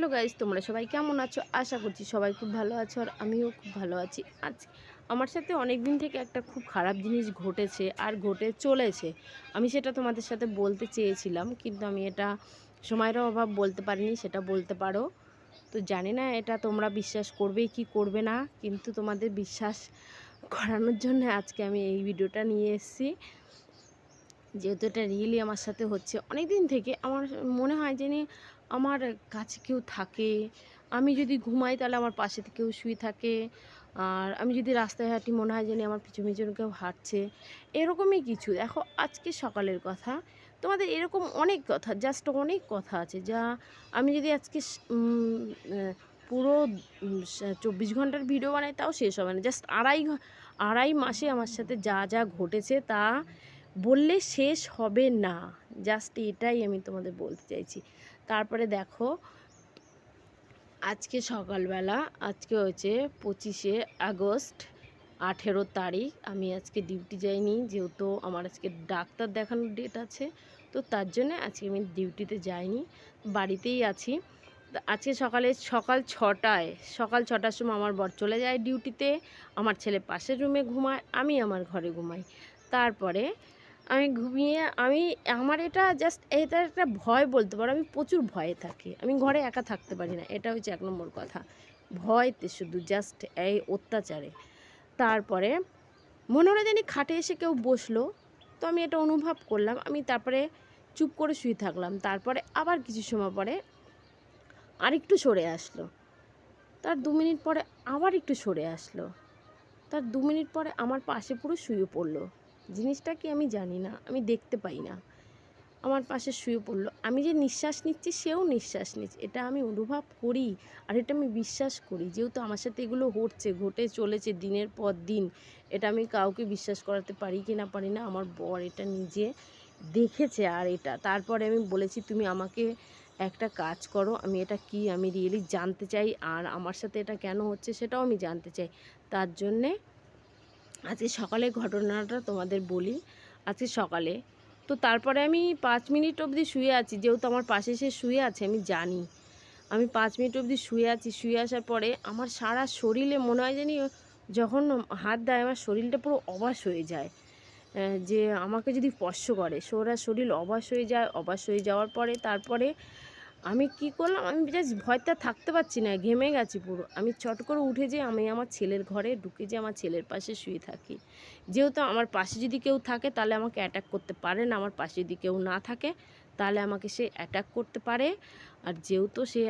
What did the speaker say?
Hello guys, তোমরা সবাই কেমন আছো? আশা করছি সবাই খুব ভালো আছো আর আমিও খুব ভালো আছি। আজ আমার সাথে অনেক দিন থেকে একটা খুব খারাপ জিনিস ঘটেছে আর ঘটে চলেছে। আমি সেটা তোমাদের সাথে বলতে চেয়েছিলাম, কিন্তু আমি এটা সময়ের অভাব বলতে পারিনি। সেটা বলতে পারো। তো জানি না এটা তোমরা বিশ্বাস করবে কি করবে না, কিন্তু তোমাদের বিশ্বাস করানোর জন্য আজকে আমি এই ভিডিওটা নিয়ে এসেছি। যেহেতু এটা রিয়েলি আমার সাথে হচ্ছে অনেক দিন থেকে, আমার মনে হয় যে আমার কাছে কেউ থাকে। আমি যদি ঘুমাই তাহলে আমার পাশে কেউ শুয়ে থাকে, আর আমি যদি রাস্তায় হাঁটি মনে হয় আমার পিছু পিছন কেউ হাঁটছে। এরকমই কিছু। দেখো, আজকে সকালের কথা, তোমাদের এরকম অনেক কথা, জাস্ট অনেক কথা আছে যা আমি যদি আজকে পুরো 24 ঘন্টার ভিডিও বানাই তাও শেষ হবে না। জাস্ট আড়াই মাসে আমার সাথে যা যা ঘটেছে তা বললে শেষ হবে না। জাস্ট এটাই আমি তোমাদের বলতে চাইছি। তারপরে দেখো, আজকে সকালবেলা, আজকে হচ্ছে 25শে আগস্ট, 18 তারিখ। আমি আজকে ডিউটি যাইনি, যেহেতু আমার আজকে ডাক্তার দেখানোর ডেট আছে। তো তার জন্যে আজকে আমি ডিউটিতে যাইনি, বাড়িতেই আছি। আজকে সকাল 6টার সময় আমার বর চলে যায় ডিউটিতে। আমার ছেলে পাশের রুমে ঘুমায়, আমি আমার ঘরে ঘুমাই। তারপরে আমি ঘুমিয়ে আমার এটা জাস্ট এটা একটা ভয় বলতে পারো। আমি প্রচুর ভয়ে থাকি, আমি ঘরে একা থাকতে পারি না। এটা হচ্ছে 1 নম্বর কথা। ভয়তে শুধু জাস্ট এই অত্যাচারে। তারপরে মনে হলো জানি খাটে এসে কেউ বসলো, তো আমি এটা অনুভব করলাম। আমি তারপরে চুপ করে শুয়ে থাকলাম। তারপরে আবার কিছু সময় পরে আরেকটু সরে আসলো। তার 2 মিনিট পরে আবার একটু সরে আসলো। তার 2 মিনিট পরে আমার পাশে পুরো শুয়ে পড়লো। জিনিসটা কি আমি জানি না, আমি দেখতে পাই না। আমার পাশে শুয়ে পড়লো। আমি যে নিঃশ্বাস নিচ্ছি সেও নিঃশ্বাস নিচ্ছে, এটা আমি অনুভব করি। আর এটা আমি বিশ্বাস করি, যেহেতু আমার সাথে এগুলো ঘটে চলেছে দিনের পর দিন। এটা আমি কাউকে বিশ্বাস করাতে পারি কি না পারি না, আমার বর এটা নিজে দেখেছে। আর এটা তারপরে আমি বলেছি, তুমি আমাকে একটা কাজ করো, আমি এটা কি আমি রিয়েলি জানতে চাই, আর আমার সাথে এটা কেন হচ্ছে সেটাও আমি জানতে চাই। তার জন্যে আজকে সকালে ঘটনাটা তোমাদের বলি। আজকে সকালে তো তারপরে আমি 5 মিনিট অবধি শুয়ে আছি, যেহেতু আমার পাশে সে শুয়ে আছে আমি জানি। আমি 5 মিনিট অবধি শুয়ে আছি। শুয়ে আসার পরে আমার সারা শরীরে মনে হয় যখন হাত দেয় আমার শরীরটা পুরো অবশ হয়ে যায়। যে আমাকে যদি স্পর্শ করে সারা শরীর অবশ হয়ে যায়। অবশ হয়ে যাওয়ার পরে তারপরে আমি কি করলাম, আমি জাস্ট ভয়তে থাকতে পারছি না, ঘেমে গেছি পুরো। আমি চট করে উঠে যেয়ে আমি আমার ছেলের ঘরে ঢুকে যেয়ে আমার ছেলের পাশে শুয়ে থাকি। যেহেতু আমার পাশে যদি কেউ থাকে তাহলে আমাকে অ্যাটাক করতে পারে না, আমার পাশে যদি কেউ না থাকে তাহলে আমাকে সে অ্যাটাক করতে পারে। আর যেহেতু সে